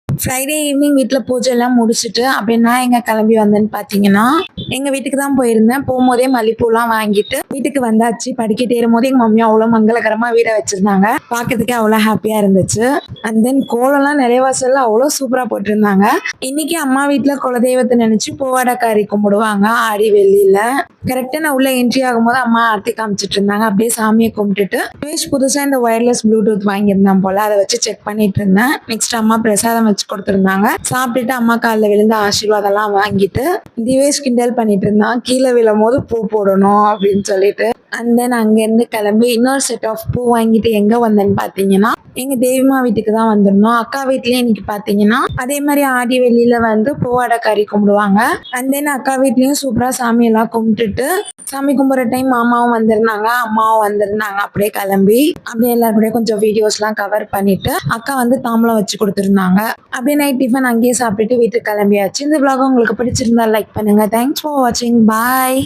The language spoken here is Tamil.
ஃப்ரைடே ஈவினிங் வீட்டில் பூஜை எல்லாம் முடிச்சுட்டு அப்படின்னா எங்க கிளம்பி வந்தேன்னு பார்த்தீங்கன்னா எங்க வீட்டுக்கு தான் போயிருந்தேன். போகும்போதே மல்லிப்பூலாம் வாங்கிட்டு வீட்டுக்கு வந்தாச்சு. படிக்கிட்டு ஏறும்போது எங்க மம்மி அவ்வளோ மங்களகரமா வீட வச்சிருந்தாங்க. பார்க்கறதுக்கே அவ்வளோ ஹாப்பியா இருந்துச்சு. அண்ட் தென் கோலம்லாம் நிலைவாசல்ல அவ்வளோ சூப்பரா போட்டிருந்தாங்க. இன்னைக்கு அம்மா வீட்டில் குலதெய்வத்தை நினைச்சு பூவாடக்காரி கும்பிடுவாங்க ஆடி வெள்ளியில. கரெக்டாக நான் உள்ள என்ட்ரி ஆகும்போது அம்மா ஆர்த்தி காமிச்சிட்டு இருந்தாங்க. அப்படியே சாமியை கும்பிட்டுட்டு புதுசா இந்த ஒயர்லெஸ் ப்ளூடூத் வாங்கியிருந்தேன் போல, அதை வச்சு செக் பண்ணிட்டு இருந்தேன். நெக்ஸ்ட் அம்மா பிரசாதம் வச்சு கொடுத்துருந்தாங்க. சாப்பிட்டுட்டு அம்மா காலில் விழுந்த ஆசீர்வாதம்லாம் வாங்கிட்டு திவேஷ் கிண்டல் பண்ணிட்டு இருந்தான், கீழே விழும் போது பூ போடணும் அப்படின்னு சொல்லிட்டு. அண்ட் தென் அங்கேருந்து கிளம்பி இன்னொரு செட் ஆஃப் பூ வாங்கிட்டு எங்கே வந்தேன்னு பார்த்தீங்கன்னா எங்கள் தேவிமா வீட்டுக்கு தான் வந்திருந்தோம். அக்கா வீட்லேயே இன்னைக்கு பார்த்தீங்கன்னா அதே மாதிரி ஆடி வெளியில வந்து பூவாடக்காரி கும்பிடுவாங்க. அண்ட் தென் அக்கா வீட்லேயும் சூப்பராக சாமியெல்லாம் கும்பிட்டுட்டு சாமி கும்பிட்ற டைம் மாமாவும் வந்திருந்தாங்க, அம்மாவும் வந்திருந்தாங்க. அப்படியே கிளம்பி அப்படியே எல்லாரும் கூட கொஞ்சம் வீடியோஸ்லாம் கவர் பண்ணிட்டு அக்கா வந்து தாம்பலம் வச்சு கொடுத்துருந்தாங்க. அப்படியே நைட் டிஃபன் அங்கேயே சாப்பிட்டுட்டு வீட்டுக்கு கிளம்பியாச்சு. இந்த vlog உங்களுக்கு பிடிச்சிருந்தா லைக் பண்ணுங்க. தேங்க்ஸ் ஃபார் வாட்சிங். பாய்.